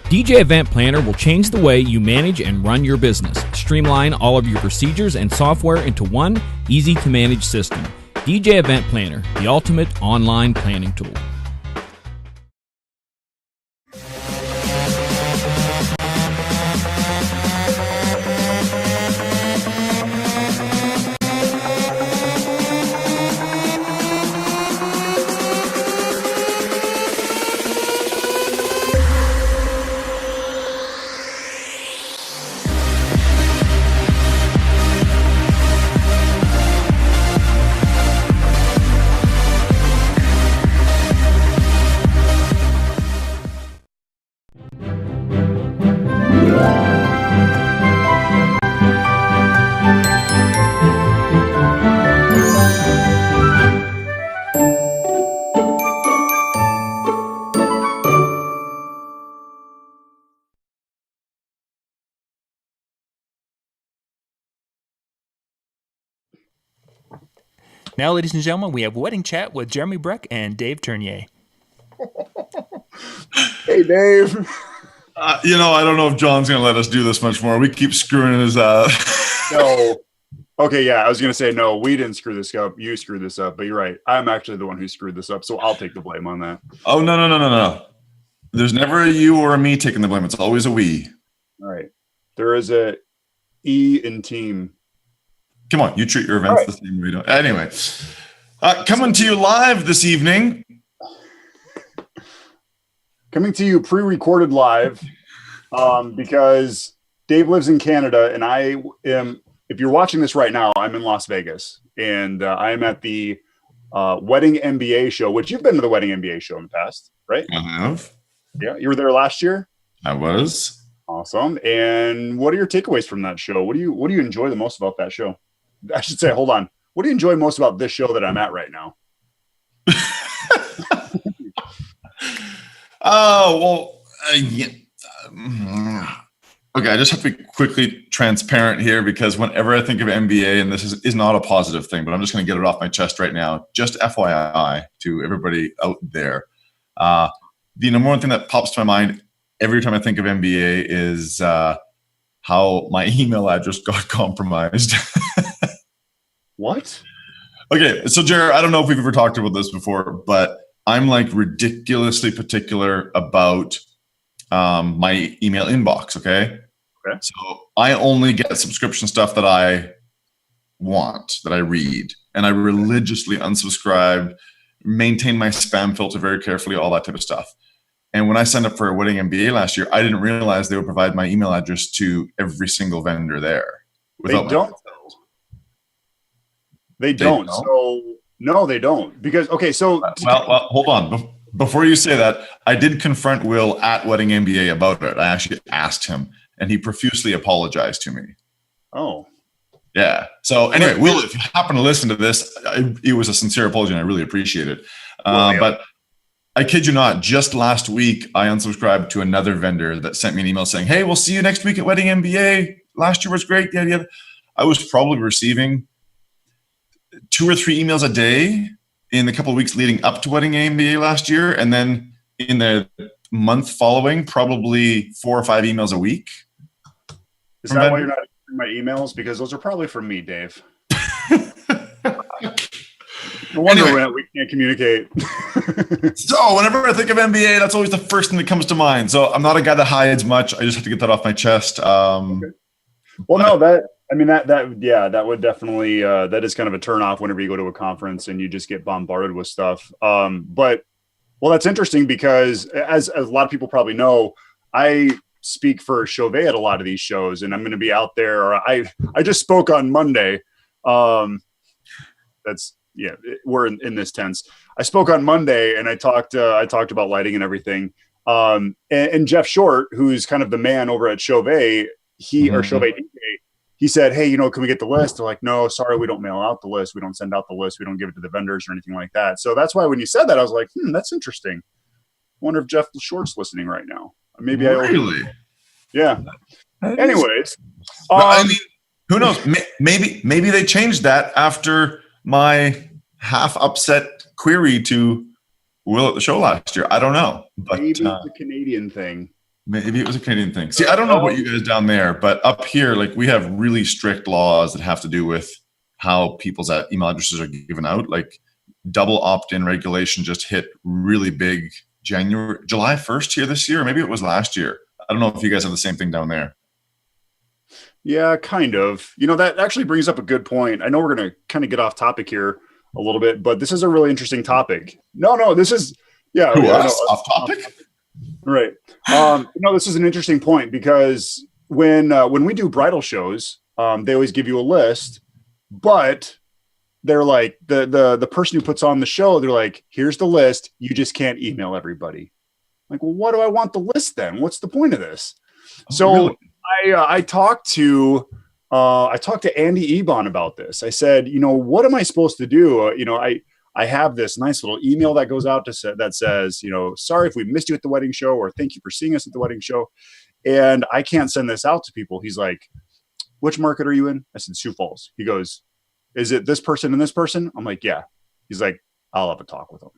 DJ Event Planner will change the way you manage and run your business. Streamline all of your procedures and software into one easy-to-manage system. DJ Event Planner, the ultimate online planning tool. Now, ladies and gentlemen, we have Wedding Chat with Jeremy Brech and Dave Ternier. Hey, Dave. I don't know if John's going to let us do this much more. We keep screwing his up. No. Okay, yeah, I was going to say, no, we didn't screw this up. You screwed this up, but you're right. I'm actually the one who screwed this up, so I'll take the blame on that. Oh, no. There's never a you or a me taking the blame. It's always a we. All right. There is a E in team. Come on, you treat your events the same way. Anyway, coming to you live this evening. Coming to you pre-recorded live because Dave lives in Canada and I am, if you're watching this right now, I'm in Las Vegas and I'm at the Wedding MBA show, which you've been to the Wedding MBA show in the past, right? I have. Yeah, you were there last year? I was. Awesome. And what are your takeaways from that show? What do you enjoy the most about that show? I should say, hold on. What do you enjoy most about this show that I'm at right now? Okay, I just have to be quickly transparent here because whenever I think of MBA, and this is not a positive thing, but I'm just going to get it off my chest right now. Just FYI to everybody out there. The number one thing that pops to my mind every time I think of MBA is how my email address got compromised. What? Okay, so Jared, I don't know if we've ever talked about this before, but I'm like ridiculously particular about my email inbox, okay? Okay. So I only get subscription stuff that I want, that I read, and I religiously unsubscribe, maintain my spam filter very carefully, all that type of stuff. And when I signed up for a Wedding MBA last year, I didn't realize they would provide my email address to every single vendor there. They don't. They don't. So no, they don't. Because so well, hold on. Before you say that, I did confront Will at Wedding MBA about it. I actually asked him, and he profusely apologized to me. Oh, yeah. So anyway, Will, if you happen to listen to this, it was a sincere apology, and I really appreciate it. But I kid you not, just last week, I unsubscribed to another vendor that sent me an email saying, "Hey, we'll see you next week at Wedding MBA. Last year was great." Yeah. I was probably receiving 2 or 3 emails a day in the couple of weeks leading up to Wedding MBA last year. And then in the month following, probably 4 or 5 emails a week. Is that why you're not answering my emails? Because those are probably from me, Dave. No wonder we can't communicate. So whenever I think of MBA, that's always the first thing that comes to mind. So I'm not a guy that hides much. I just have to get that off my chest. Okay. Well, no, that would definitely, that is kind of a turnoff whenever you go to a conference and you just get bombarded with stuff. But that's interesting because as a lot of people probably know, I speak for Chauvet at a lot of these shows and I'm going to be out there. Or I just spoke on Monday. We're in this tense. I spoke on Monday and I talked about lighting and everything. And Jeff Short, who's kind of the man over at Chauvet, or Chauvet DJ, he said, "Hey, can we get the list?" They're like, "No, sorry, we don't mail out the list. We don't send out the list. We don't give it to the vendors or anything like that." So that's why when you said that, I was like, that's interesting. I wonder if Jeff Short's listening right now. Maybe really? Yeah. Anyways, I mean, who knows? Maybe they changed that after my half upset query to Will at the show last year. I don't know. But maybe it's a Canadian thing. Maybe it was a Canadian thing. See, I don't know about you guys down there, but up here, like we have really strict laws that have to do with how people's email addresses are given out. Like double opt-in regulation just hit really big July 1st here this year, or maybe it was last year. I don't know if you guys have the same thing down there. Yeah, kind of. You know, that actually brings up a good point. I know we're going to kind of get off topic here a little bit, but this is a really interesting topic. No, this is, yeah. Off topic? Right. This is an interesting point because when we do bridal shows, they always give you a list, but they're like the person who puts on the show, they're like, here's the list. You just can't email everybody. Like, well, what do I want the list then? What's the point of this? So really? I talked to Andy Ebon about this. I said, what am I supposed to do? I have this nice little email that goes out that says, sorry if we missed you at the wedding show, or thank you for seeing us at the wedding show. And I can't send this out to people. He's like, which market are you in? I said, Sioux Falls. He goes, is it this person and this person? I'm like, yeah. He's like, I'll have a talk with them.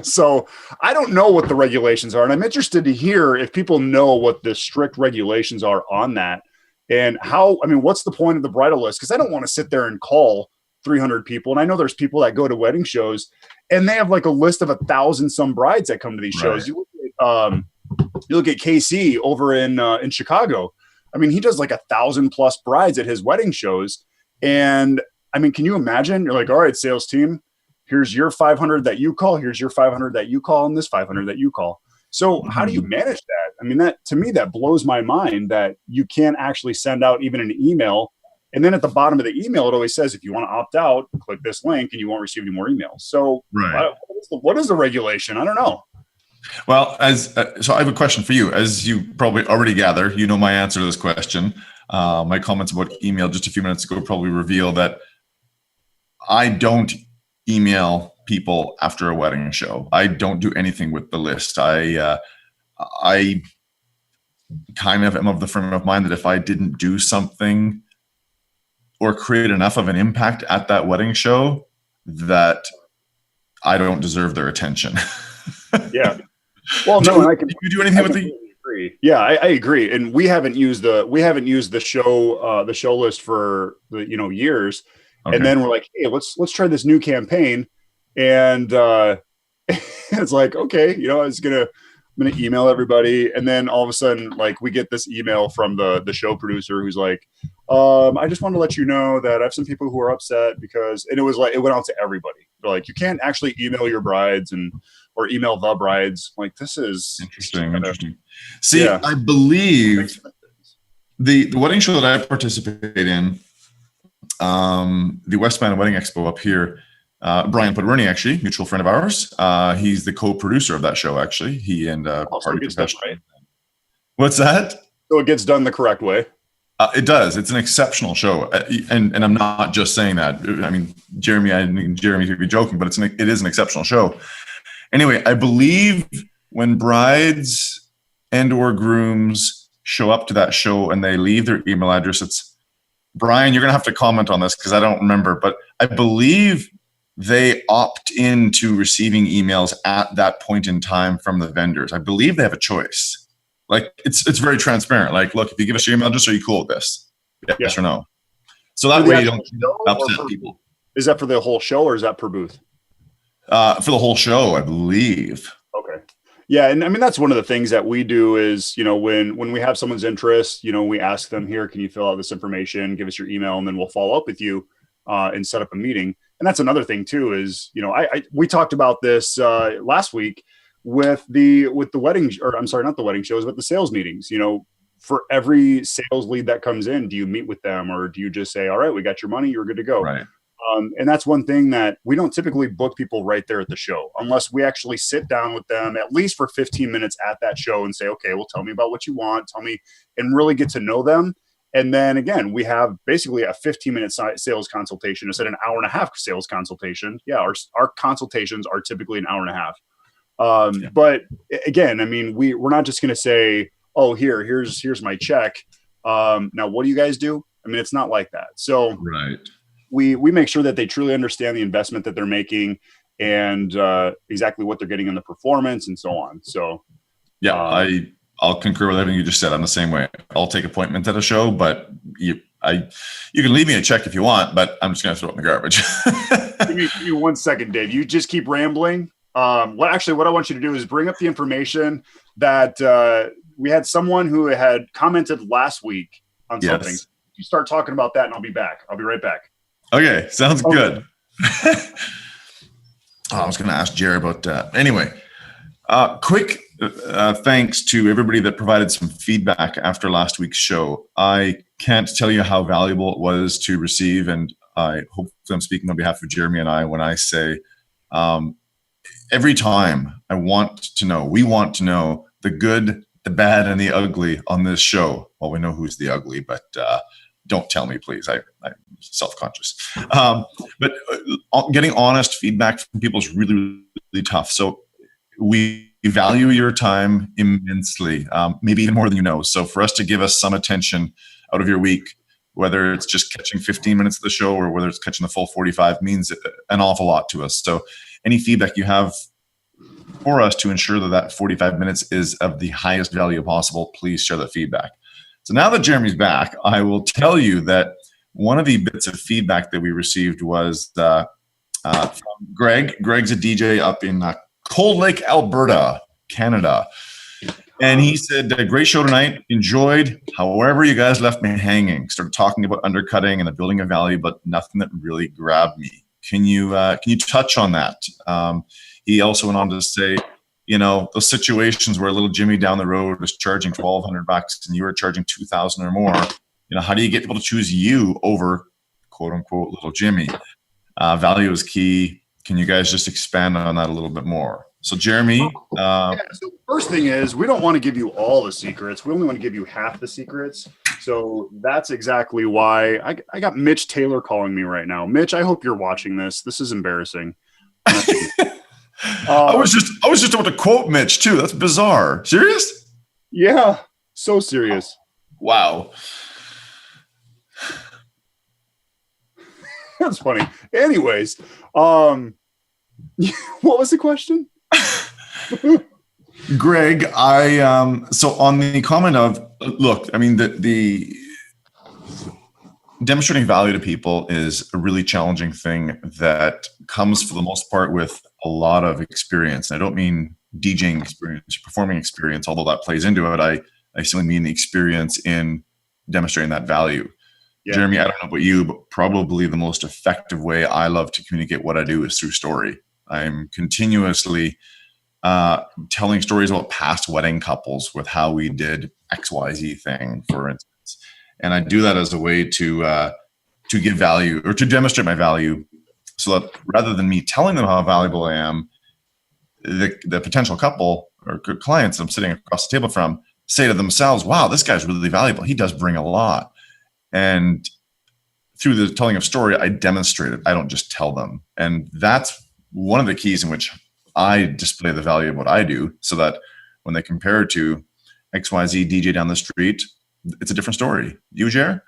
So I don't know what the regulations are. And I'm interested to hear if people know what the strict regulations are on that and what's the point of the bridal list? Because I don't want to sit there and call 300 people. And I know there's people that go to wedding shows and they have like a list of 1,000 some brides that come to these shows. You look at KC over in Chicago. I mean, he does like 1,000+ brides at his wedding shows. And I mean, can you imagine? You're like, all right, sales team, here's your 500 that you call, here's your 500 that you call, and this 500 that you call. So how do you manage that? I mean, that to me, that blows my mind that you can't actually send out even an email. And then at the bottom of the email, it always says, if you want to opt out, click this link and you won't receive any more emails. So what is the regulation? I don't know. Well, so I have a question for you. As you probably already gather, you know my answer to this question. My comments about email just a few minutes ago probably reveal that I don't email people after a wedding show. I don't do anything with the list. I kind of am of the frame of mind that if I didn't do something or create enough of an impact at that wedding show, that I don't deserve their attention. Yeah. Well, no, do you do anything with the? Agree. Yeah, I agree. And we haven't used the show list for years. Okay. And then we're like, hey, let's try this new campaign. And it's like, okay, I'm gonna email everybody. And then all of a sudden, like, we get this email from the show producer who's like, I just want to let you know that I have some people who are upset and it went out to everybody. They're like, you can't actually email your brides or email the brides. Like, this is interesting. See, yeah. I believe the wedding show that I participate in, the Westman Wedding Expo up here, Brian Podwerny, actually, mutual friend of ours. He's the co-producer of that show, actually. He and Party Professional. Right. What's that? So it gets done the correct way. It does. It's an exceptional show, and I'm not just saying that. I mean, Jeremy could be joking, but it is an exceptional show. Anyway, I believe when brides and/or grooms show up to that show and they leave their email address, it's Brian. You're gonna have to comment on this because I don't remember, but I believe they opt in to receiving emails at that point in time from the vendors. I believe they have a choice. Like, it's very transparent. Like, look, if you give us your email address, are you cool with this? Yes or no? So that way you don't upset people. Is that for the whole show or is that per booth? For the whole show, I believe. Okay. Yeah. And I mean, that's one of the things that we do is, when we have someone's interest, we ask them, here, can you fill out this information, give us your email, and then we'll follow up with you and set up a meeting. And that's another thing too, is, we talked about this last week with the wedding, or I'm sorry, not the wedding shows, but the sales meetings. For every sales lead that comes in, do you meet with them or do you just say, all right, we got your money, you're good to go? Right. And that's one thing that we don't typically book people right there at the show unless we actually sit down with them at least for 15 minutes at that show and say, okay, well, tell me about what you want, and really get to know them. And then again, we have basically a 15-minute sales consultation instead of an hour and a half sales consultation. Yeah, our consultations are typically an hour and a half. But again, I mean, we're not just going to say, oh, here's my check. Now, what do you guys do? I mean, it's not like that. So right. We make sure that they truly understand the investment that they're making and exactly what they're getting in the performance and so on. So yeah, I'll concur with everything you just said. I'm the same way. I'll take appointments at a show, but you can leave me a check if you want, but I'm just going to throw it in the garbage. Give me 1 second, Dave. You just keep rambling. What I want you to do is bring up the information that we had someone who had commented last week on something. Yes. You start talking about that and I'll be back. I'll be right back. Okay. Sounds good. I was going to ask Jerry about that. Anyway, quick thanks to everybody that provided some feedback after last week's show. I can't tell you how valuable it was to receive, and I hope I'm speaking on behalf of Jeremy and I when I say every time we want to know the good, the bad, and the ugly on this show. Well, we know who's the ugly, but don't tell me, please. I'm self-conscious. But getting honest feedback from people is really, really tough. So we value your time immensely, maybe even more than you know. So for us to give us some attention out of your week, whether it's just catching 15 minutes of the show or whether it's catching the full 45, means an awful lot to us. So any feedback you have for us to ensure that 45 minutes is of the highest value possible, please share that feedback. So now that Jeremy's back, I will tell you that one of the bits of feedback that we received was from Greg. Greg's a DJ up in Cold Lake, Alberta, Canada. And he said, great show tonight. Enjoyed. However, you guys left me hanging. Started talking about undercutting and the building of value, but nothing that really grabbed me. Can you touch on that? He also went on to say, those situations where little Jimmy down the road was charging $1,200 and you were charging $2,000 or more. How do you get people to choose you over quote unquote little Jimmy? Value is key. Can you guys just expand on that a little bit more? So Jeremy, so the first thing is we don't want to give you all the secrets. We only want to give you half the secrets. So that's exactly why I got Mitch Taylor calling me right now. Mitch, I hope you're watching this. This is embarrassing. I was just about to quote Mitch too. That's bizarre. Serious? Yeah, so serious. Wow. That's funny. Anyways, what was the question? Greg, so on the comment of, look, I mean, the demonstrating value to people is a really challenging thing that comes for the most part with a lot of experience. And I don't mean DJing experience, performing experience, although that plays into it. I simply mean the experience in demonstrating that value. Yeah. Jeremy, I don't know about you, but probably the most effective way I love to communicate what I do is through story. I'm continuously telling stories about past wedding couples with how we did XYZ thing, for instance. And I do that as a way to give value or to demonstrate my value, so that rather than me telling them how valuable I am, the potential couple or clients I'm sitting across the table from say to themselves, wow, this guy's really valuable. He does bring a lot. And through the telling of story, I demonstrate it. I don't just tell them. And that's one of the keys in which I display the value of what I do, so that when they compare it to XYZ DJ down the street, it's a different story. You, Jer?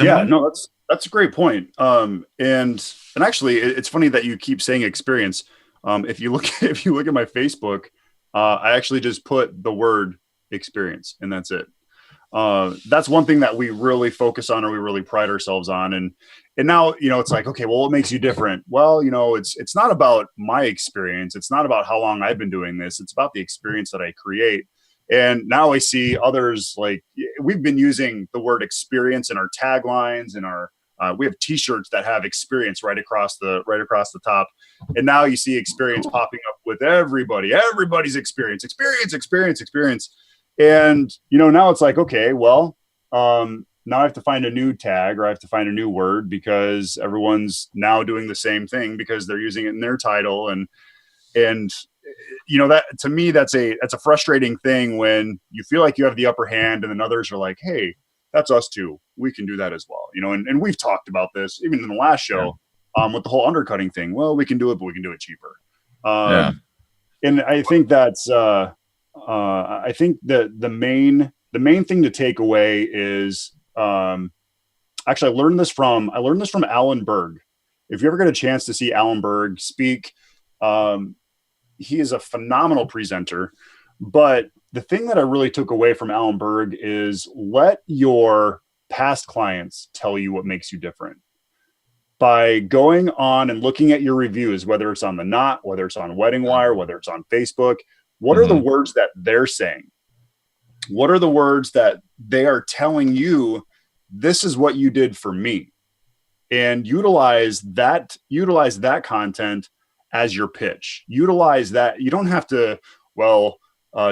Yeah, no, that's a great point. And actually, it's funny that you keep saying experience. If you look at my Facebook, I actually just put the word experience, and that's it. That's one thing that we really focus on, or we really pride ourselves on. And now, it's like, okay, well, what makes you different? Well, it's not about my experience. It's not about how long I've been doing this. It's about the experience that I create. And now I see others, like, we've been using the word experience in our taglines and we have T-shirts that have experience right across the top. And now you see experience popping up with everybody's experience. And, now it's like, okay, well, now I have to find a new tag, or I have to find a new word, because everyone's now doing the same thing because they're using it in their title. And that, to me, that's a frustrating thing when you feel like you have the upper hand and then others are like, hey, that's us too. We can do that as well. And we've talked about this even in the last show, with the whole undercutting thing. Well, we can do it, but we can do it cheaper. And I think that's, I think the main thing to take away is, actually, I learned this from Alan Berg. If you ever get a chance to see Alan Berg speak, he is a phenomenal presenter. But the thing that I really took away from Alan Berg is let your past clients tell you what makes you different. By going on and looking at your reviews, whether it's on The Knot, whether it's on Wedding Wire, whether it's on Facebook, what are the words that they're saying? What are the words that they are telling you? This is what you did for me, and utilize that content as your pitch. Utilize that. You don't have to,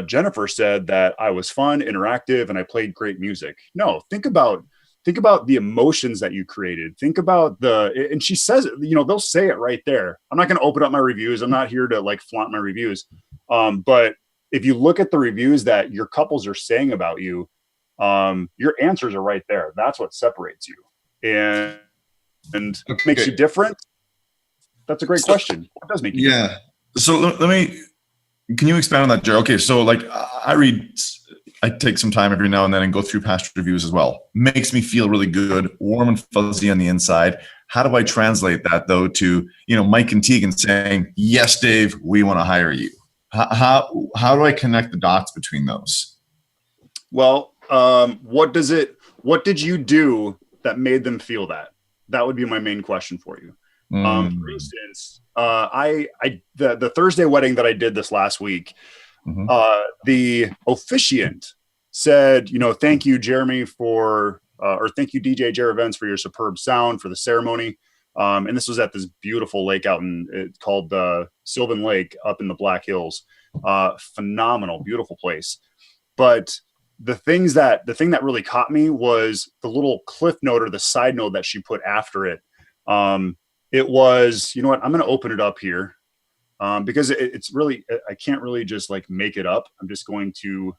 Jennifer said that I was fun, interactive, and I played great music. No, think about the emotions that you created. Think about and she says, they'll say it right there. I'm not going to open up my reviews. I'm not here to like flaunt my reviews. But if you look at the reviews that your couples are saying about you, your answers are right there. That's what separates you and makes you different. That's a great question. What does make you different? So can you expand on that, Jerry? Okay. So like I take some time every now and then and go through past reviews as well. Makes me feel really good, warm and fuzzy on the inside. How do I translate that though to, Mike and Tegan saying, yes, Dave, we want to hire you? How do I connect the dots between those? Well, what did you do that made them feel that? That would be my main question for you. For instance, the Thursday wedding that I did this last week, the officiant said, thank you, Jeremy, or thank you, DJ Jerry Events, for your superb sound for the ceremony. And this was at this beautiful lake it's called Sylvan Lake up in the Black Hills. Phenomenal, beautiful place. But the thing that really caught me was the little cliff note or the side note that she put after it. It was, I'm going to open it up here because it's really, I can't really just like make it up. I'm just going to.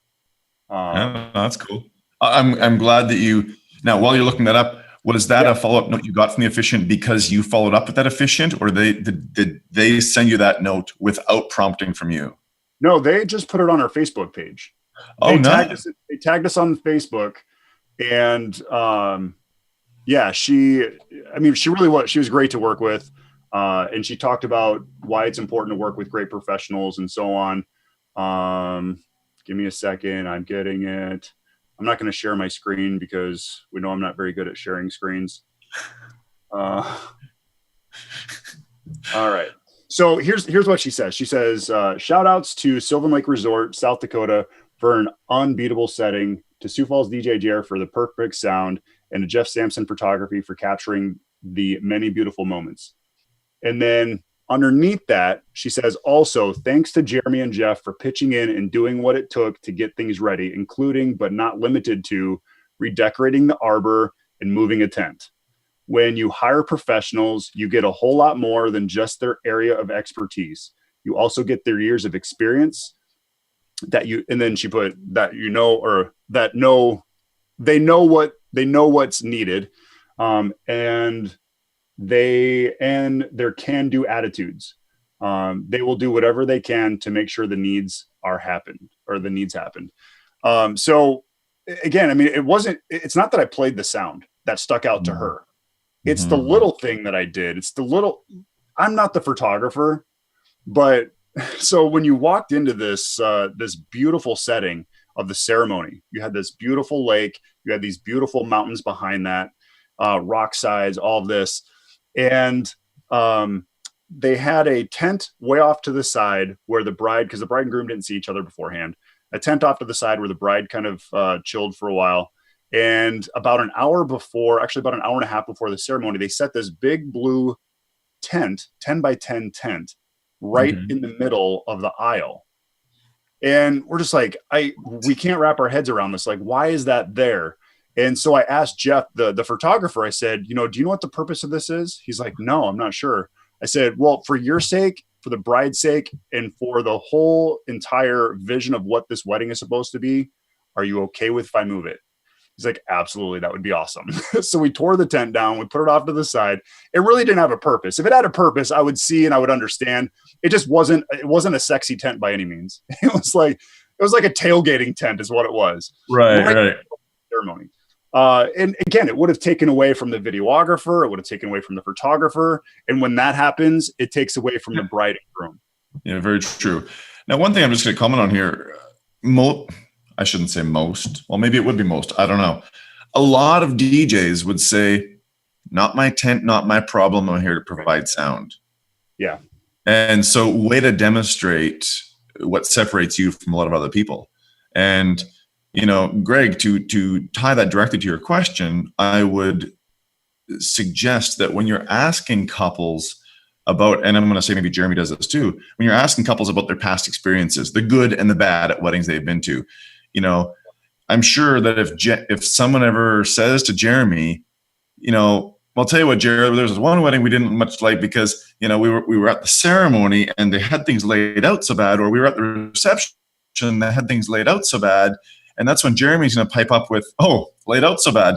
That's cool. I'm glad that now while you're looking that up, was that a follow-up note you got from the officiant because you followed up with that officiant, or did they send you that note without prompting from you? No, they just put it on our Facebook page. They tagged us on Facebook, and she was great to work with, and she talked about why it's important to work with great professionals and so on. Give me a second, I'm getting it. I'm not going to share my screen because we know I'm not very good at sharing screens. All right. So here's what she says. She says, shout outs to Sylvan Lake Resort, South Dakota for an unbeatable setting, to Sioux Falls DJ JR for the perfect sound, and to Jeff Sampson Photography for capturing the many beautiful moments. And then underneath that, she says, also, thanks to Jeremy and Jeff for pitching in and doing what it took to get things ready, including but not limited to redecorating the arbor and moving a tent. When you hire professionals, you get a whole lot more than just their area of expertise. You also get their years of experience and then she put that, they know what's needed. And their can-do attitudes. They will do whatever they can to make sure the needs happened. So again, I mean, it's not that I played the sound that stuck out to her. It's the little thing that I did. I'm not the photographer, but so when you walked into this beautiful setting of the ceremony, you had this beautiful lake, you had these beautiful mountains behind that, rock sides, all of this. And they had a tent way off to the side where because the bride and groom didn't see each other beforehand, a tent off to the side where the bride kind of chilled for a while. And about an hour and a half before the ceremony, they set this big blue tent, 10 by 10 tent, right in the middle of the aisle. And we're just like, we can't wrap our heads around this. Like, why is that there? And so I asked Jeff, the photographer, I said, do you know what the purpose of this is? He's like, no, I'm not sure. I said, well, for your sake, for the bride's sake, and for the whole entire vision of what this wedding is supposed to be, are you okay with if I move it? He's like, absolutely, that would be awesome. So we tore the tent down, we put it off to the side. It really didn't have a purpose. If it had a purpose, I would see and I would understand. It just wasn't a sexy tent by any means. It was like a tailgating tent is what it was. Right. Ceremony. And again, it would have taken away from the videographer. It would have taken away from the photographer. And when that happens, it takes away from the bride and groom. Yeah, very true. Now, one thing I'm just going to comment on here, I shouldn't say most. Well, maybe it would be most. I don't know. A lot of DJs would say, not my tent, not my problem. I'm here to provide sound. Yeah. And so way to demonstrate what separates you from a lot of other people. And, Greg, to tie that directly to your question, I would suggest that when you're asking couples about, and I'm going to say maybe Jeremy does this too, when you're asking couples about their past experiences, the good and the bad at weddings they've been to, I'm sure that if someone ever says to Jeremy, I'll tell you what, Jared, there was one wedding we didn't much like because, we were at the ceremony and they had things laid out so bad, or we were at the reception and they had things laid out so bad. And that's when Jeremy's going to pipe up with, oh, laid out so bad.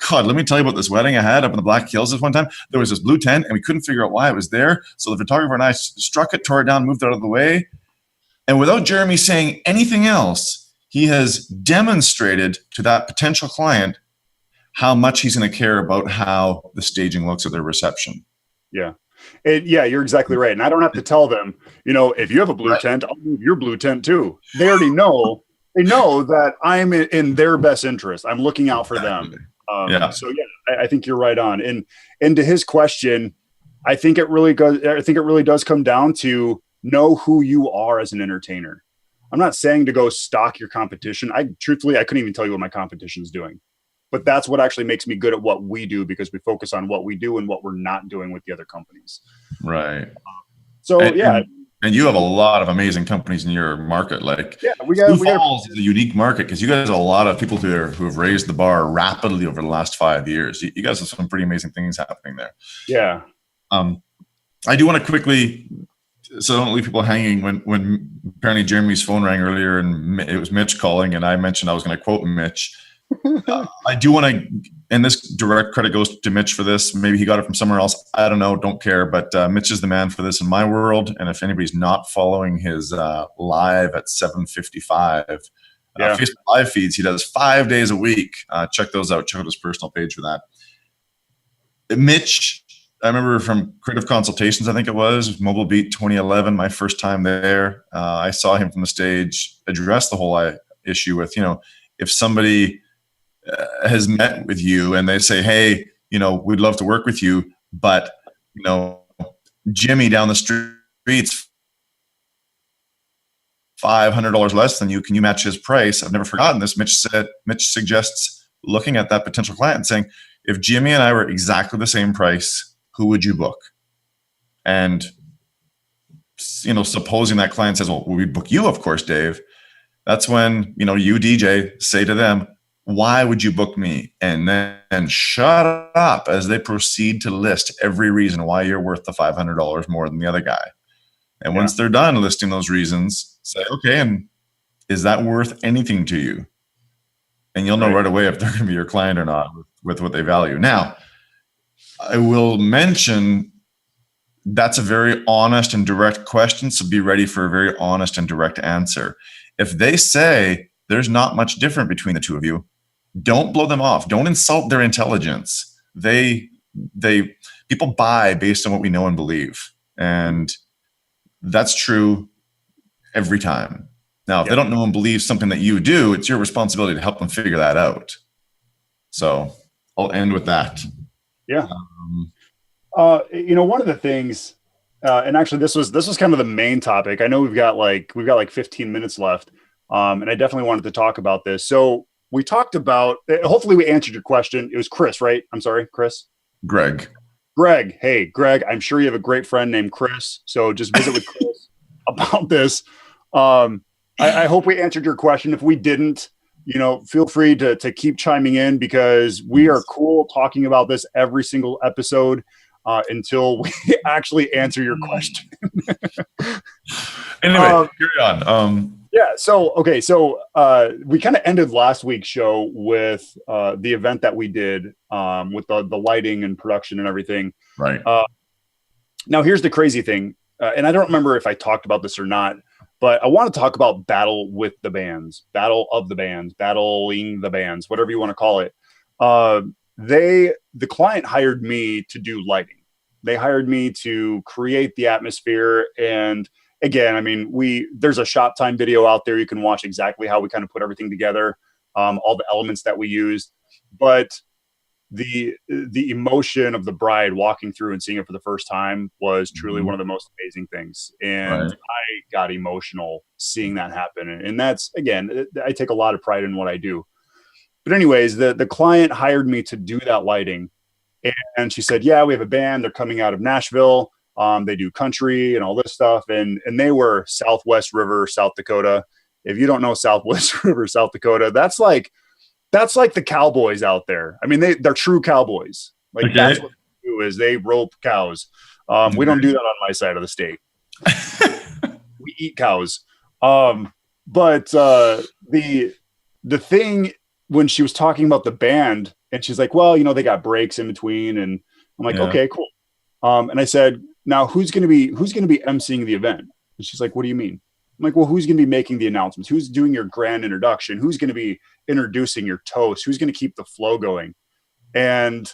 God, let me tell you about this wedding I had up in the Black Hills this one time. There was this blue tent and we couldn't figure out why it was there. So the photographer and I struck it, tore it down, moved it out of the way. And without Jeremy saying anything else, he has demonstrated to that potential client how much he's going to care about how the staging looks at their reception. Yeah. Yeah, you're exactly right. And I don't have to tell them, if you have a blue tent, I'll move your blue tent too. They already know. They know that I'm in their best interest. I'm looking out for them. So yeah, I think you're right on. And to his question, I think it really does come down to know who you are as an entertainer. I'm not saying to go stalk your competition. Truthfully, I couldn't even tell you what my competition is doing. But that's what actually makes me good at what we do, because we focus on what we do and what we're not doing with the other companies. Right. And you have a lot of amazing companies in your market. We got Falls is a unique market because you guys have a lot of people who have raised the bar rapidly over the last 5 years. You guys have some pretty amazing things happening there. Yeah. I do want to quickly, so don't leave people hanging. When apparently Jeremy's phone rang earlier and it was Mitch calling, and I mentioned I was going to quote Mitch. I do want to, and this direct credit goes to Mitch for this. Maybe he got it from somewhere else. I don't know. Don't care. But Mitch is the man for this in my world. And if anybody's not following his live at 7:55 Facebook live feeds, he does 5 days a week. Check those out. Check out his personal page for that. Mitch, I remember from Creative Consultations, I think it was Mobile Beat 2011, my first time there. I saw him from the stage address the whole issue with, if somebody has met with you and they say, hey, we'd love to work with you, but, Jimmy down the street's $500 less than you. Can you match his price? I've never forgotten this. Mitch suggests looking at that potential client and saying, if Jimmy and I were exactly the same price, who would you book? And, supposing that client says, well, we book you, of course, Dave. That's when, you DJ say to them, why would you book me? And then shut up as they proceed to list every reason why you're worth the $500 more than the other guy. And once they're done listing those reasons, say, okay, and is that worth anything to you? And you'll know right away if they're going to be your client or not with what they value. Now, I will mention that's a very honest and direct question, so be ready for a very honest and direct answer. If they say there's not much different between the two of you, don't blow them off. Don't insult their intelligence. People buy based on what we know and believe. And that's true every time. Now, if they don't know and believe something that you do, it's your responsibility to help them figure that out. So I'll end with that. Yeah. One of the things, and actually this was kind of the main topic. I know we've got like 15 minutes left. And I definitely wanted to talk about this. So we talked about, hopefully we answered your question. It was Chris, right? I'm sorry, Chris. Greg. Hey, Greg, I'm sure you have a great friend named Chris. So just visit with Chris about this. I hope we answered your question. If we didn't, feel free to keep chiming in, because we are cool talking about this every single episode until we actually answer your question. Anyway, carry on. So we kind of ended last week's show with the event that we did with the lighting and production and everything. Right. Now, here's the crazy thing, and I don't remember if I talked about this or not, but I want to talk about battle with the bands, battle of the bands, battling the bands, whatever you want to call it. The client hired me to do lighting. They hired me to create the atmosphere, and again, I mean, there's a shop time video out there. You can watch exactly how we kind of put everything together, all the elements that we used. But the emotion of the bride walking through and seeing it for the first time was truly one of the most amazing things. And I got emotional seeing that happen. And that's, again, I take a lot of pride in what I do. But anyways, the client hired me to do that lighting. And she said, yeah, we have a band. They're coming out of Nashville. They do country and all this stuff. And they were Southwest River, South Dakota. If you don't know Southwest River, South Dakota, that's like the cowboys out there. I mean, they're true cowboys. Like that's what they do, is they rope cows. We don't do that on my side of the state. We eat cows. But the thing, when she was talking about the band, and she's like, well, they got breaks in between. And I'm like, okay, cool. And I said, now who's going to be emceeing the event? And she's like, what do you mean? I'm like, well, who's going to be making the announcements? Who's doing your grand introduction? Who's going to be introducing your toast? Who's going to keep the flow going? And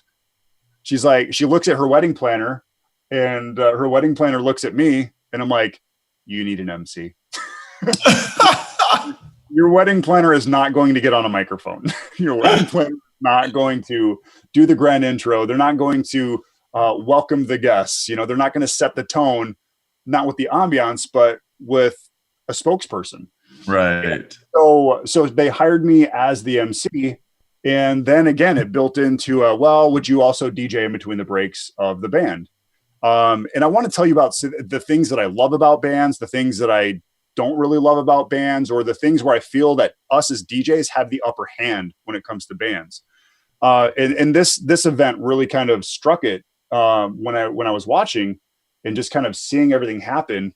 she's like, she looks at her wedding planner, and her wedding planner looks at me, and I'm like, you need an MC. Your wedding planner is not going to get on a microphone. Your wedding planner is not going to do the grand intro. They're not going to welcome the guests. They're not going to set the tone, not with the ambiance, but with a spokesperson. Right. And so they hired me as the MC. And then again, it built into, well, would you also DJ in between the breaks of the band? And I want to tell you about the things that I love about bands, the things that I don't really love about bands, or the things where I feel that us as DJs have the upper hand when it comes to bands. And this event really kind of struck it when I was watching and just kind of seeing everything happen.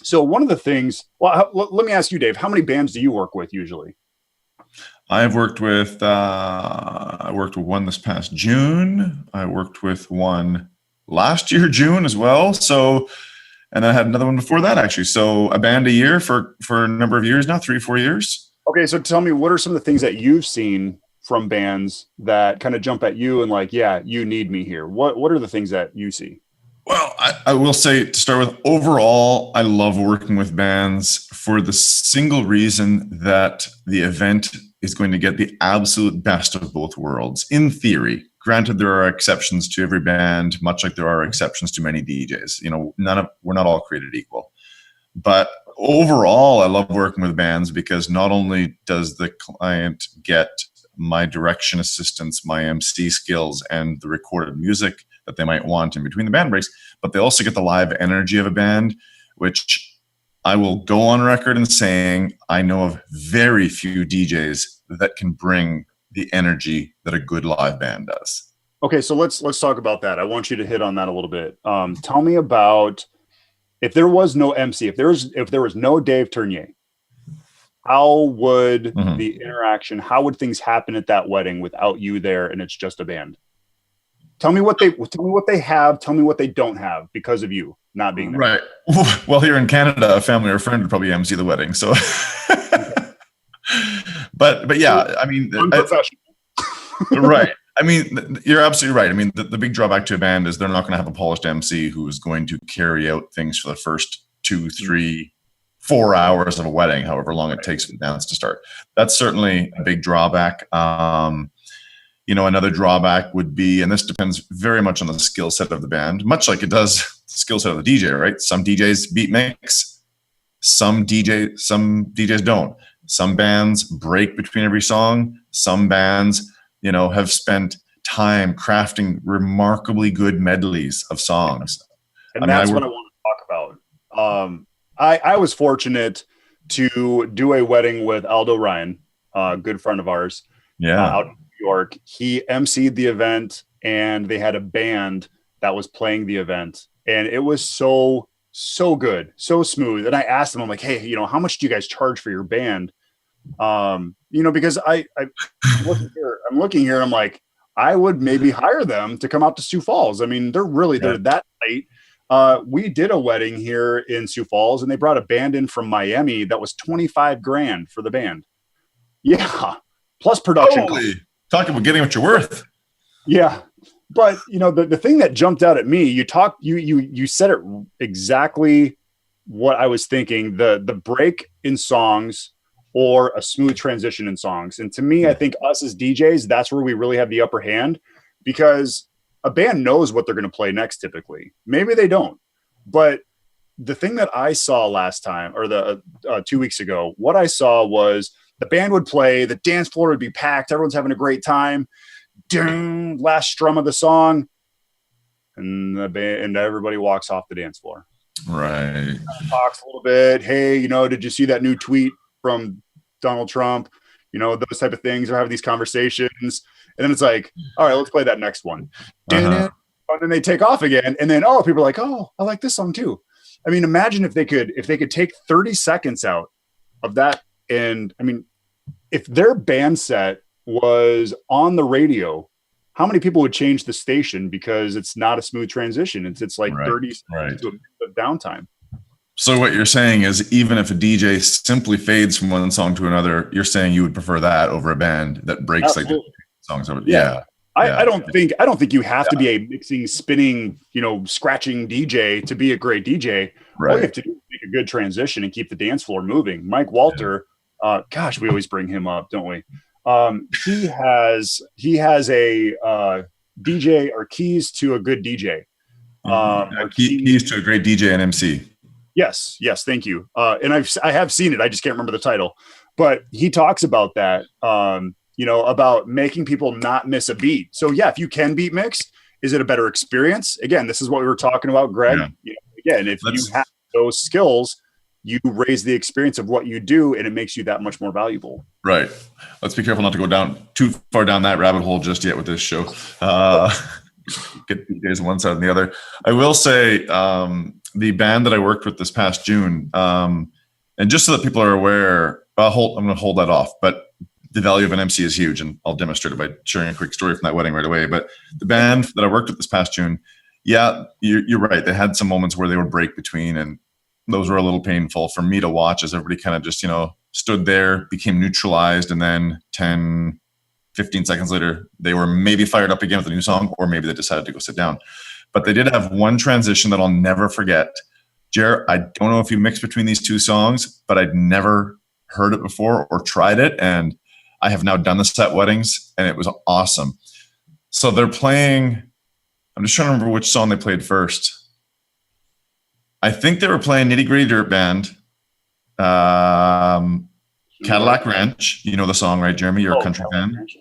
So one of the things, well, let me ask you, Dave, how many bands do you work with usually? I worked with one this past June. I worked with one last year, June as well. So, and I had another one before that, actually. So a band a year for a number of years now, 3-4 years. Okay. So tell me, what are some of the things that you've seen from bands that kind of jump at you and like, yeah, you need me here? What are the things that you see? Well, I will say, to start with, overall, I love working with bands for the single reason that the event is going to get the absolute best of both worlds, in theory. Granted, there are exceptions to every band, much like there are exceptions to many DJs. We're not all created equal. But overall, I love working with bands because not only does the client get my direction assistance, my MC skills, and the recorded music that they might want in between the band breaks, but they also get the live energy of a band, which I will go on record in saying I know of very few DJs that can bring the energy that a good live band does. Okay, so let's talk about that. I want you to hit on that a little bit. Tell me about, if there was no MC, if there was no Dave Ternier, how would the interaction, how would things happen at that wedding without you there and it's just a band? Tell me what they have. Tell me what they don't have because of you not being there. Right. Well, here in Canada, a family or a friend would probably MC the wedding. So, but yeah, I mean, unprofessional. Right. I mean, you're absolutely right. I mean, the big drawback to a band is they're not going to have a polished MC who is going to carry out things for the first 2, 3, 4 hours of a wedding, however long it takes for the dance to start. That's certainly a big drawback. Another drawback would be, and this depends very much on the skill set of the band, much like it does the skill set of the DJ, right? Some DJs beat mix, some DJs don't. Some bands break between every song. Some bands, have spent time crafting remarkably good medleys of songs. And that's what I want to talk about. I was fortunate to do a wedding with Aldo Ryan, a good friend of ours. Yeah. Out in New York. He emceed the event and they had a band that was playing the event. And it was so good, so smooth. And I asked him, I'm like, hey, how much do you guys charge for your band? Because I'm looking here and I'm like, I would maybe hire them to come out to Sioux Falls. I mean, they're that tight. We did a wedding here in Sioux Falls and they brought a band in from Miami that was $25,000 for the band. Yeah. Plus production. Talk about getting what you're worth. Yeah. But the thing that jumped out at me, you said it exactly what I was thinking, the break in songs or a smooth transition in songs. And to me, I think us as DJs, that's where we really have the upper hand, because a band knows what they're going to play next typically. Maybe they don't. But the thing that I saw last time, or the 2 weeks ago, what I saw was the band would play, the dance floor would be packed, everyone's having a great time. Ding, last strum of the song, and the band and everybody walks off the dance floor. Right. Talks a little bit. Hey, did you see that new tweet from Donald Trump? Those type of things. They're having these conversations, and then it's like, all right, let's play that next one. And then they take off again, and then people are like, oh, I like this song too. I mean, imagine if they could take 30 seconds out of that. And I mean, if their band set was on the radio, how many people would change the station because it's not a smooth transition? It's like 30 seconds to a minute of downtime. So what you're saying is, even if a DJ simply fades from one song to another, you're saying you would prefer that over a band that breaks Absolutely. Like songs over. Yeah. I don't think you have to be a mixing, spinning, scratching DJ to be a great DJ. Right. All you have to do is make a good transition and keep the dance floor moving. Mike Walter, gosh, we always bring him up, don't we? He has a DJ, or keys to a good DJ. Keys to a great DJ and MC. Yes, thank you. And I have seen it. I just can't remember the title. But he talks about that. About making people not miss a beat. So yeah, if you can beat mix, is it a better experience? Again, this is what we were talking about, Greg. Yeah. Again, if you have those skills, you raise the experience of what you do, and it makes you that much more valuable. Right. Let's be careful not to go down too far down that rabbit hole just yet with this show. Get DJs on one side and the other. I will say the band that I worked with this past June, and just so that people are aware, I'm going to hold that off, but the value of an MC is huge, and I'll demonstrate it by sharing a quick story from that wedding right away. But the band that I worked with this past June, you're right. They had some moments where they would break between, and those were a little painful for me to watch as everybody kind of just, stood there, became neutralized, and then 10, 15 seconds later, they were maybe fired up again with a new song, or maybe they decided to go sit down. But they did have one transition that I'll never forget. Jer, I don't know if you mixed between these two songs, but I'd never heard it before or tried it, and I have now done this at weddings, and it was awesome. So they're playing, I'm just trying to remember which song they played first. I think they were playing Nitty Gritty Dirt Band, Cadillac Ranch. You know the song, right, Jeremy? You're a country fan. Okay.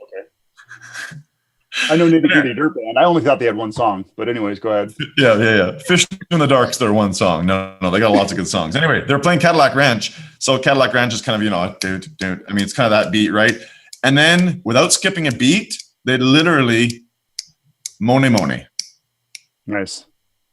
I know Nitty Gritty Dirt Band. I only thought they had one song, but anyways, go ahead. Yeah. Fish in the Dark's their one song. No, they got lots of good songs. Anyway, they're playing Cadillac Ranch. So Cadillac Ranch is kind of, it's kind of that beat, right? And then without skipping a beat, they literally Mone. Nice.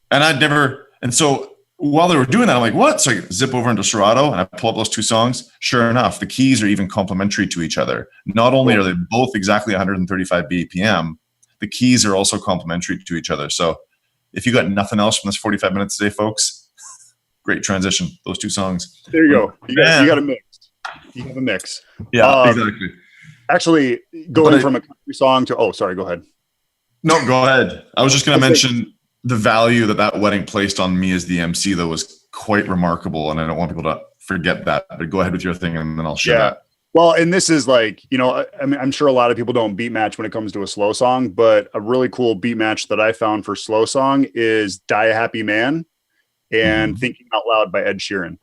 And so while they were doing that, I'm like, what? So I zip over into Serato and I pull up those two songs. Sure enough, the keys are even complementary to each other. Not only are they both exactly 135 BPM, the keys are also complementary to each other. So if you got nothing else from this 45 minutes today, folks, great transition. Those two songs. There you go. You got a mix. You have a mix. Yeah, exactly. Actually, going from a country song to, sorry, go ahead. No, go ahead. I was just going to mention the value that wedding placed on me as the MC, though, was quite remarkable. And I don't want people to forget that. But go ahead with your thing, and then I'll share that. Well, and this is like, I mean, I'm sure a lot of people don't beat match when it comes to a slow song, but a really cool beat match that I found for slow song is Die a Happy Man and Thinking Out Loud by Ed Sheeran.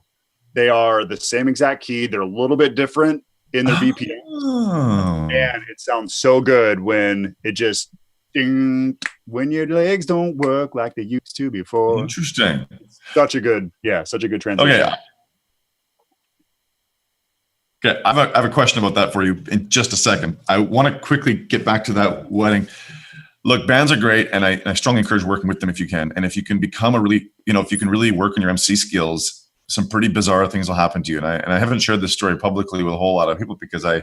They are the same exact key. They're a little bit different in their BPM. And it sounds so good when it just ding, when your legs don't work like they used to before. Interesting. Such a good transition. Okay, I have a question about that for you in just a second. I want to quickly get back to that wedding. Look, bands are great, and I strongly encourage working with them if you can. And if you can become if you can really work on your MC skills, some pretty bizarre things will happen to you. And I haven't shared this story publicly with a whole lot of people because I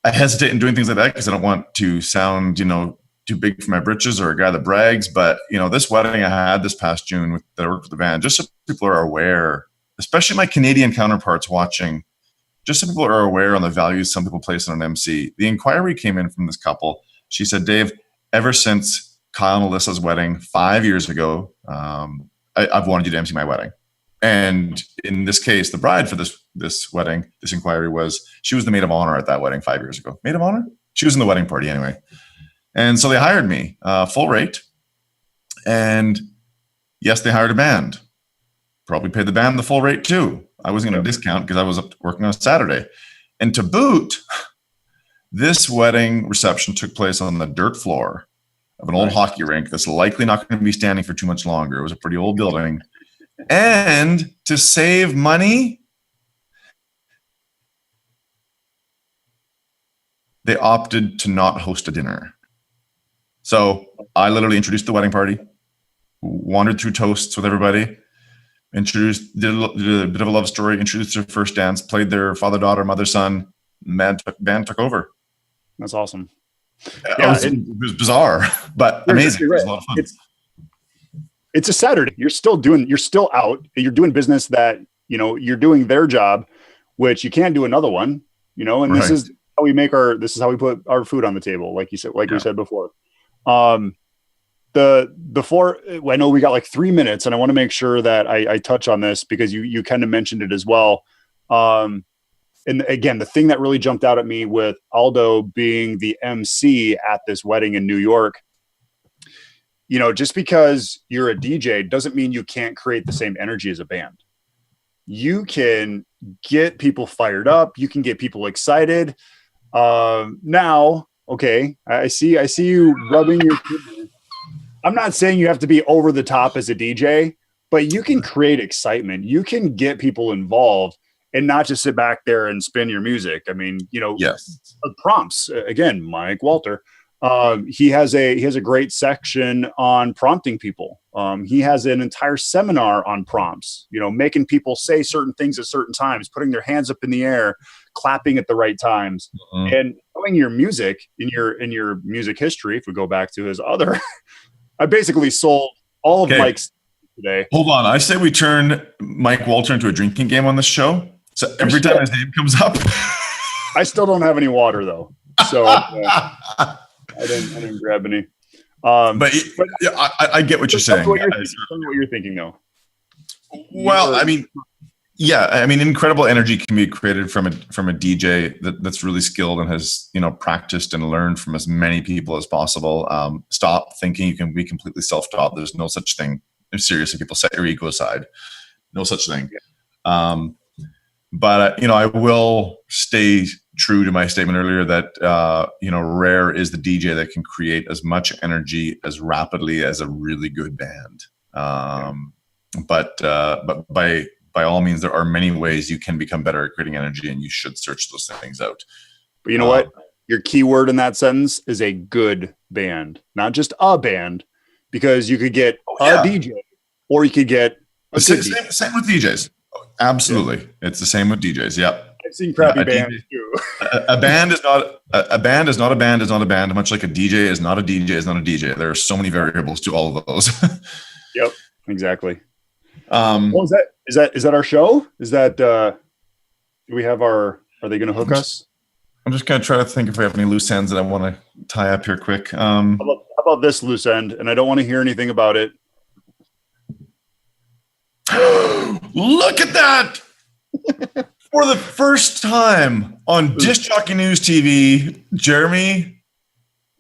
hesitate in doing things like that because I don't want to sound, too big for my britches or a guy that brags. But, this wedding I had this past June that I worked with the band, just so people are aware, especially my Canadian counterparts watching, just so people are aware on the values some people place on an MC. The inquiry came in from this couple. She said, Dave, ever since Kyle and Alyssa's wedding 5 years ago, I've wanted you to MC my wedding. And in this case, the bride for this wedding, this inquiry she was the maid of honor at that wedding 5 years ago. Maid of honor? She was in the wedding party anyway. And so they hired me, full rate. And yes, they hired a band. Probably paid the band the full rate too. I wasn't going to discount because I was up working on a Saturday. And to boot, this wedding reception took place on the dirt floor of an old hockey rink that's likely not going to be standing for too much longer. It was a pretty old building. And to save money, they opted to not host a dinner. So I literally introduced the wedding party, wandered through toasts with everybody, did a bit of a love story, introduced their first dance, played their father, daughter, mother, son. Band took over. That's awesome. It was bizarre, but amazing. Right. It was a lot of fun. It's a Saturday. You're still out. You're doing business that, you're doing their job, which you can't do another one, and this is how we put our food on the table. Like you said, we said before. I know we got like 3 minutes, and I want to make sure that I touch on this because you kind of mentioned it as well. And again, the thing that really jumped out at me with Aldo being the MC at this wedding in New York, just because you're a DJ doesn't mean you can't create the same energy as a band. You can get people fired up. You can get people excited. Now, okay, I see you rubbing your fingers. I'm not saying you have to be over the top as a DJ, but you can create excitement. You can get people involved and not just sit back there and spin your music. I mean, yes. Prompts again, Mike Walter. He has a great section on prompting people. He has an entire seminar on prompts, making people say certain things at certain times, putting their hands up in the air, clapping at the right times, and knowing your music in your music history. If we go back to his other, I basically sold all of Mike's today. Hold on. I say we turn Mike Walter into a drinking game on this show. So every time his name comes up, I still don't have any water though. So I didn't grab any. But I get what you're saying. What you're thinking though. Well, incredible energy can be created from a DJ that's really skilled and has practiced and learned from as many people as possible. Stop thinking you can be completely self-taught. There's no such thing. Seriously, people set your ego aside. No such thing. Yeah. But I will stay true to my statement earlier that rare is the DJ that can create as much energy as rapidly as a really good band. But by all means, there are many ways you can become better at creating energy, and you should search those things out. But you know what? Your key word in that sentence is a good band, not just a band, because you could get a DJ or you could get same with DJs. Absolutely. Yeah. It's the same with DJs. Yep. I've seen crappy bands too. A band is not a band is not a band is not a band, much like a DJ is not a DJ is not a DJ. There are so many variables to all of those. Yep, exactly. Is that our show? Is that do we have are they gonna hook us? I'm just gonna try to think if we have any loose ends that I want to tie up here quick. How about this loose end? And I don't want to hear anything about it. Look at that! For the first time on Disc Jockey News TV, Jeremy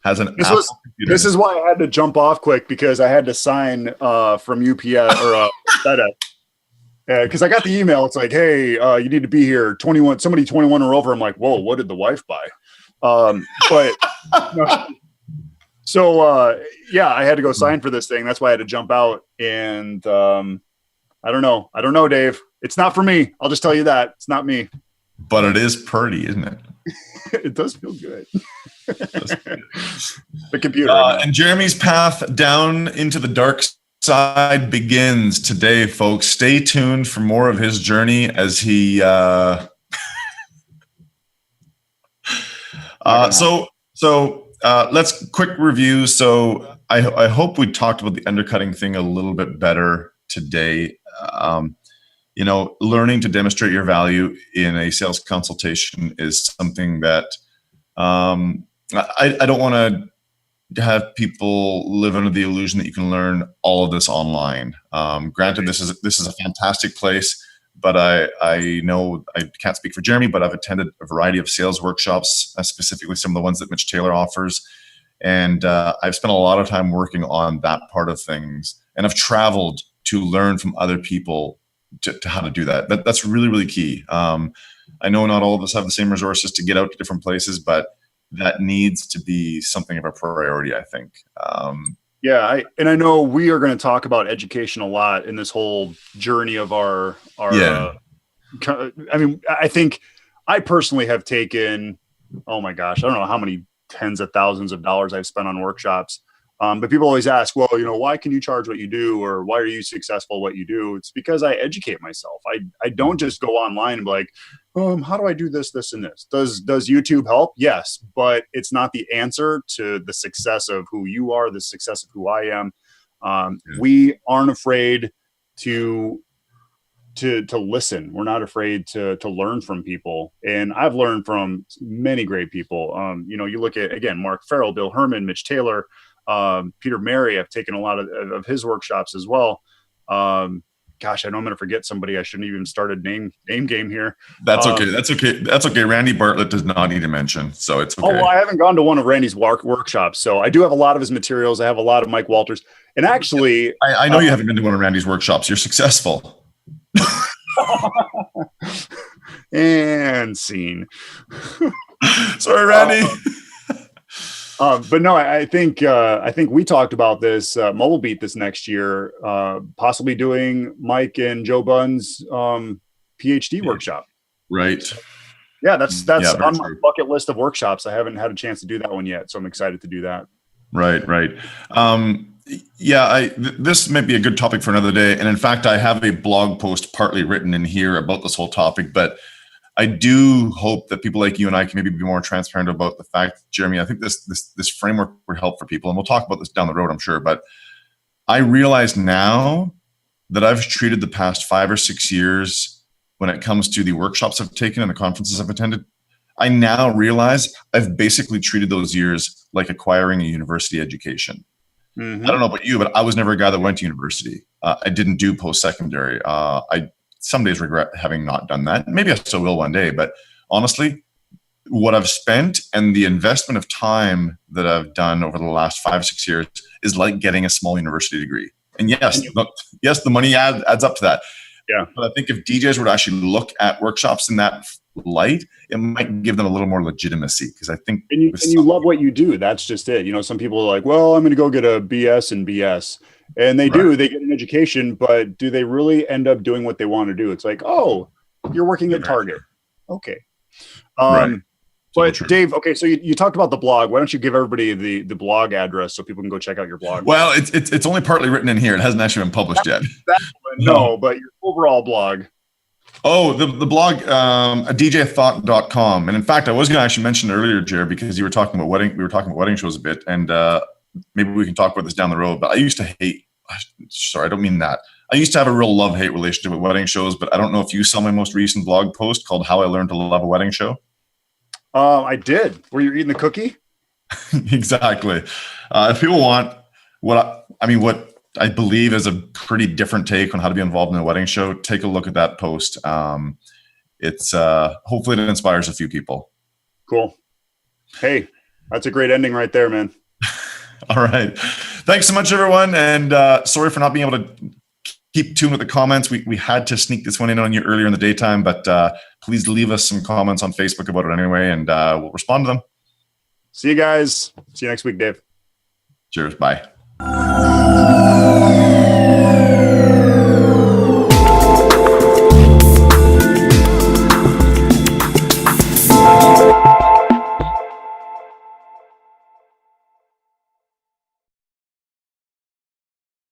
has an Apple computer. This is why I had to jump off quick because I had to sign from UPS or FedEx. Because I got the email. It's like, hey, you need to be here. 21, somebody 21 or over. I'm like, whoa, what did the wife buy? So I had to go sign for this thing. That's why I had to jump out. And I don't know, Dave. It's not for me. I'll just tell you that. It's not me. But it is pretty, isn't it? It does feel good. The computer. And Jeremy's path down into the dark side begins today, folks. Stay tuned for more of his journey as he let's quick review. So I hope we talked about the undercutting thing a little bit better today. Learning to demonstrate your value in a sales consultation is something that I don't want to have people live under the illusion that you can learn all of this online. Granted, this is a fantastic place, but I know I can't speak for Jeremy, but I've attended a variety of sales workshops, specifically some of the ones that Mitch Taylor offers. And I've spent a lot of time working on that part of things, and I've traveled to learn from other people to how to do that. That's really, really key. I know not all of us have the same resources to get out to different places, but that needs to be something of a priority, I think. I know we are going to talk about education a lot in this whole journey of our I think I personally have taken, oh my gosh, I don't know how many tens of thousands of dollars I've spent on workshops. But people always ask, well, why can you charge what you do? Or why are you successful at what you do? It's because I educate myself. I don't just go online and be like, how do I do this, this, and this? Does YouTube help? Yes, but it's not the answer to the success of who you are, the success of who I am. We aren't afraid to listen. We're not afraid to learn from people. And I've learned from many great people. You look at, again, Mark Farrell, Bill Herman, Mitch Taylor, Peter Mary. I've taken a lot of his workshops as well. Gosh, I know I'm going to forget somebody. I shouldn't even start a name game here. That's okay. That's okay. Randy Bartlett does not need to mention, so it's okay. Oh, well, I haven't gone to one of Randy's workshops, so I do have a lot of his materials. I have a lot of Mike Walters, and actually, I know you haven't been to one of Randy's workshops. You're successful. And scene. Sorry, Randy. But no, I think we talked about this Mobile Beat this next year, possibly doing Mike and Joe Bunn's PhD workshop. Right. Yeah, that's on my bucket list of workshops. I haven't had a chance to do that one yet, so I'm excited to do that. Right. This might be a good topic for another day. And in fact, I have a blog post partly written in here about this whole topic, but I do hope that people like you and I can maybe be more transparent about the fact, Jeremy, I think this framework would help for people. And we'll talk about this down the road, I'm sure. But I realize now that I've treated the past 5 or 6 years when it comes to the workshops I've taken and the conferences I've attended, I now realize I've basically treated those years like acquiring a university education. Mm-hmm. I don't know about you, but I was never a guy that went to university. I didn't do post-secondary. I some days regret having not done that. Maybe I still will one day, but honestly, what I've spent and the investment of time that I've done over the last 5 or 6 years is like getting a small university degree. And yes, the money adds up to that. Yeah. But I think if DJs were to actually look at workshops in that light, it might give them a little more legitimacy, because I think and you love what you do. That's just it. Some people are like, well, I'm going to go get a BS in BS. And they do, they get an education, but do they really end up doing what they want to do? It's like, oh, you're working at Target. Okay. But Dave, okay, so you talked about the blog. Why don't you give everybody the blog address so people can go check out your blog? Well, it's only partly written in here. It hasn't actually been published yet. No, but your overall blog. Oh, the blog, djthought.com. And in fact, I was going to actually mention earlier, Jared, because we were talking about wedding shows a bit, and maybe we can talk about this down the road. But I used to hate. Sorry, I don't mean that. I used to have a real love-hate relationship with wedding shows, but I don't know if you saw my most recent blog post called "How I Learned to Love a Wedding Show." I did. Were you eating the cookie? Exactly. If people want what I believe is a pretty different take on how to be involved in a wedding show, take a look at that post. It's hopefully it inspires a few people. Cool. Hey, that's a great ending right there, man. All right. Thanks so much, everyone. And sorry for not being able to keep tuned with the comments. We had to sneak this one in on you earlier in the daytime, but please leave us some comments on Facebook about it anyway, and we'll respond to them. See you guys. See you next week, Dave. Cheers. Bye.